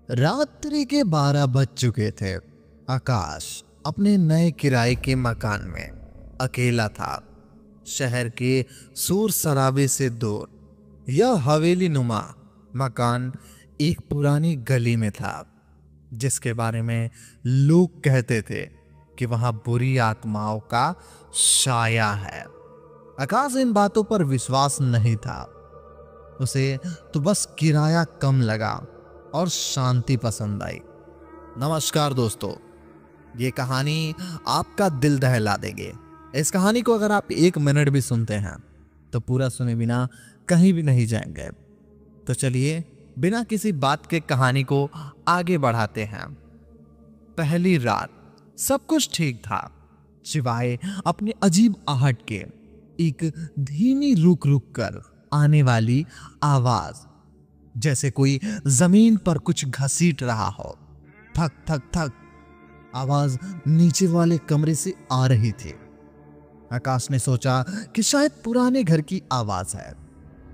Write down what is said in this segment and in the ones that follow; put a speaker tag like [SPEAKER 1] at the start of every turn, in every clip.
[SPEAKER 1] रात्रि के 12 बज चुके थे। आकाश अपने नए किराए के मकान में अकेला था। शहर के शोर शराबे से दूर यह हवेली नुमा मकान एक पुरानी गली में था, जिसके बारे में लोग कहते थे कि वहां बुरी आत्माओं का साया है। आकाश इन बातों पर विश्वास नहीं था। उसे तो बस किराया कम लगा और शांति पसंद आई। नमस्कार दोस्तों, ये कहानी आपका दिल दहला देंगे। इस कहानी को अगर आप 1 मिनट भी सुनते हैं तो पूरा सुने बिना कहीं भी नहीं जाएंगे। तो चलिए बिना किसी बात के कहानी को आगे बढ़ाते हैं। पहली रात सब कुछ ठीक था, सिवाय अपने अजीब आहट के। एक धीमी रुक रुक कर आने वाली आवाज, जैसे कोई जमीन पर कुछ घसीट रहा हो। थक थक थक आवाज नीचे वाले कमरे से आ रही थी। आकाश ने सोचा कि शायद पुराने घर की आवाज है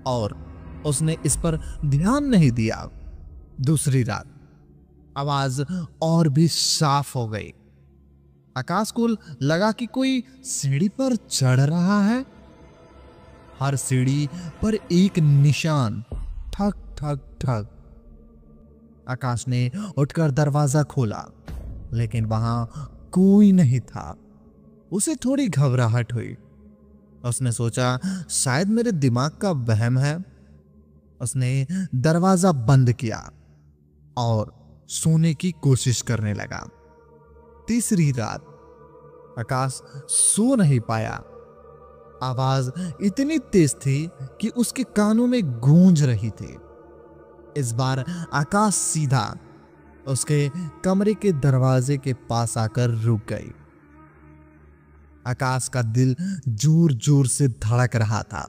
[SPEAKER 1] और उसने इस पर ध्यान नहीं दिया। दूसरी रात आवाज और भी साफ हो गई। आकाश को लगा कि कोई सीढ़ी पर चढ़ रहा है। हर सीढ़ी पर एक निशान, ठक ठक ठक। आकाश ने उठकर दरवाजा खोला, लेकिन वहां कोई नहीं था। उसे थोड़ी घबराहट हुई। उसने सोचा शायद मेरे दिमाग का वहम है। उसने दरवाजा बंद किया और सोने की कोशिश करने लगा। तीसरी रात आकाश सो नहीं पाया। आवाज इतनी तेज थी कि उसके कानों में गूंज रही थी। इस बार आकाश सीधा उसके कमरे के दरवाजे के पास आकर रुक गई। आकाश का दिल जोर जोर से धड़क रहा था।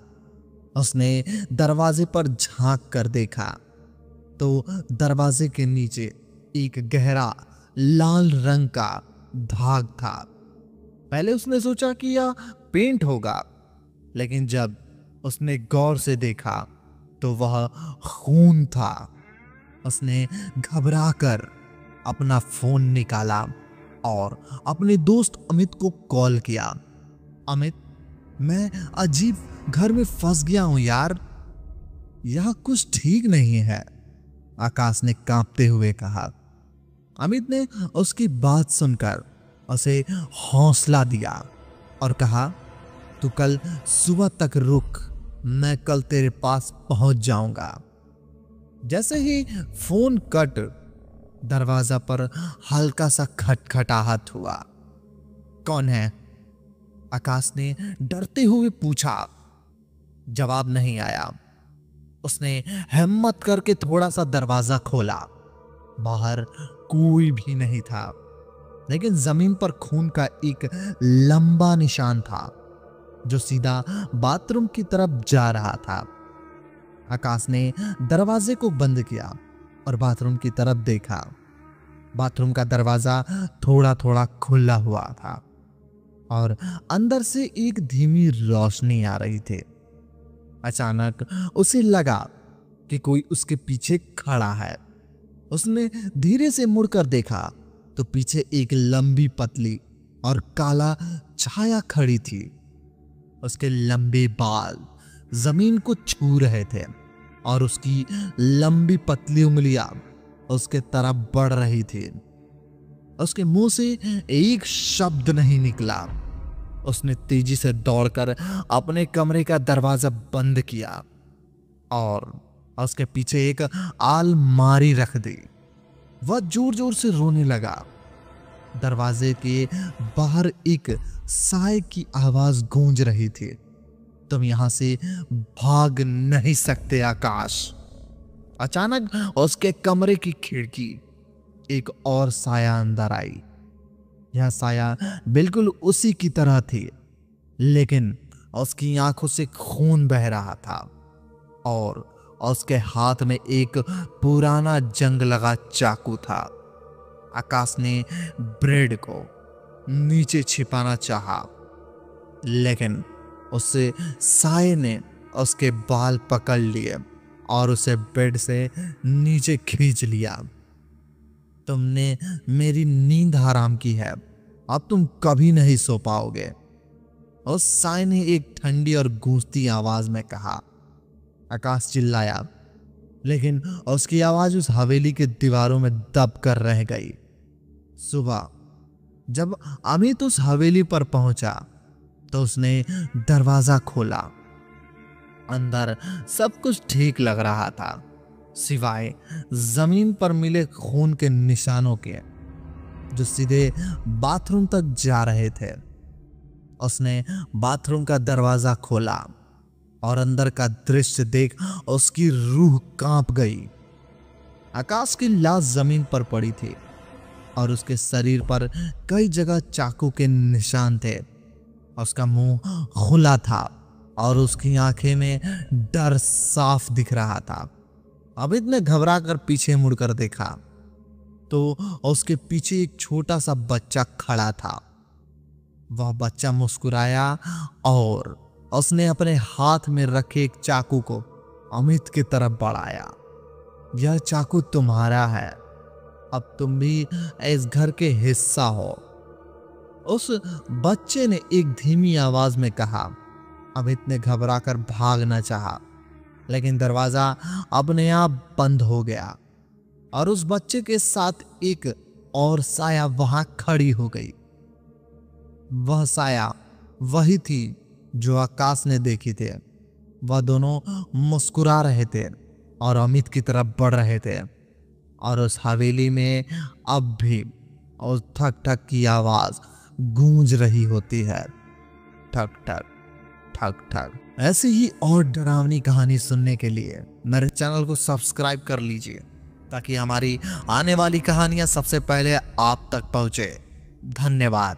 [SPEAKER 1] उसने दरवाजे पर झांक कर देखा तो दरवाजे के नीचे एक गहरा लाल रंग का दाग था। पहले उसने सोचा कि यह पेंट होगा, लेकिन जब उसने गौर से देखा तो वह खून था। उसने घबराकर अपना फोन निकाला और अपने दोस्त अमित को कॉल किया। अमित, मैं अजीब घर में फंस गया हूं यार, यह कुछ ठीक नहीं है, आकाश ने कांपते हुए कहा। अमित ने उसकी बात सुनकर उसे हौसला दिया और कहा, तू कल सुबह तक रुक, मैं कल तेरे पास पहुंच जाऊंगा। जैसे ही फोन कट, दरवाजा पर हल्का सा खटखटाहट हुआ। कौन है? आकाश ने डरते हुए पूछा। जवाब नहीं आया। उसने हिम्मत करके थोड़ा सा दरवाजा खोला। बाहर कोई भी नहीं था, लेकिन जमीन पर खून का एक लंबा निशान था जो सीधा बाथरूम की तरफ जा रहा था। आकाश ने दरवाजे को बंद किया और बाथरूम की तरफ देखा। बाथरूम का दरवाजा थोड़ा थोड़ा खुला हुआ था और अंदर से एक धीमी रोशनी आ रही थी। अचानक उसे लगा कि कोई उसके पीछे खड़ा है। उसने धीरे से मुड़कर देखा तो पीछे एक लंबी पतली और काला छाया खड़ी थी। उसके लंबे बाल जमीन को छू रहे थे और उसकी लंबी पतली उंगलियां उसके तरफ बढ़ रही थी। उसके मुंह से एक शब्द नहीं निकला। उसने तेजी से दौड़कर अपने कमरे का दरवाजा बंद किया और उसके पीछे एक अलमारी रख दी। वह जोर जोर से रोने लगा। दरवाजे के बाहर एक साय की आवाज गूंज रही थी, तुम यहां से भाग नहीं सकते आकाश। अचानक उसके कमरे की खिड़की एक और साया अंदर आई। यह साया बिल्कुल उसी की तरह थी, लेकिन उसकी आंखों से खून बह रहा था और उसके हाथ में एक पुराना जंग लगा चाकू था। आकाश ने ब्रेड को नीचे छिपाना चाहा, लेकिन उससे साये ने उसके बाल पकड़ लिए और उसे बेड से नीचे खींच लिया। तुमने मेरी नींद हराम की है, अब तुम कभी नहीं सो पाओगे। उस साय ने एक ठंडी और गूंजती आवाज में कहा। आकाश चिल्लाया, लेकिन उसकी आवाज उस हवेली के दीवारों में दब कर रह गई। सुबह जब अमित उस हवेली पर पहुंचा तो उसने दरवाजा खोला। अंदर सब कुछ ठीक लग रहा था, सिवाय जमीन पर मिले खून के निशानों के, जो सीधे बाथरूम तक जा रहे थे। उसने बाथरूम का दरवाजा खोला और अंदर का दृश्य देख उसकी रूह कांप गई। आकाश की लाश जमीन पर पड़ी थी और उसके शरीर पर कई जगह चाकू के निशान थे। उसका मुंह खुला था और उसकी आंखें में डर साफ दिख रहा था। अमित ने घबरा कर पीछे मुड़कर देखा तो उसके पीछे एक छोटा सा बच्चा खड़ा था। वह बच्चा मुस्कुराया और उसने अपने हाथ में रखे एक चाकू को अमित की तरफ बढ़ाया। यह चाकू तुम्हारा है, अब तुम भी इस घर के हिस्सा हो, उस बच्चे ने एक धीमी आवाज में कहा। अमित ने घबराकर भागना चाहा, लेकिन दरवाजा अपने आप बंद हो गया और उस बच्चे के साथ एक और साया वहां खड़ी हो गई। वह साया वही थी जो आकाश ने देखी थी। वह दोनों मुस्कुरा रहे थे और अमित की तरफ बढ़ रहे थे और उस हवेली में अब भी उस ठक ठक की आवाज गूंज रही होती है, ठक ठक ठक ठक। ऐसी ही और डरावनी कहानी सुनने के लिए मेरे चैनल को सब्सक्राइब कर लीजिए, ताकि हमारी आने वाली कहानियां सबसे पहले आप तक पहुंचे। धन्यवाद।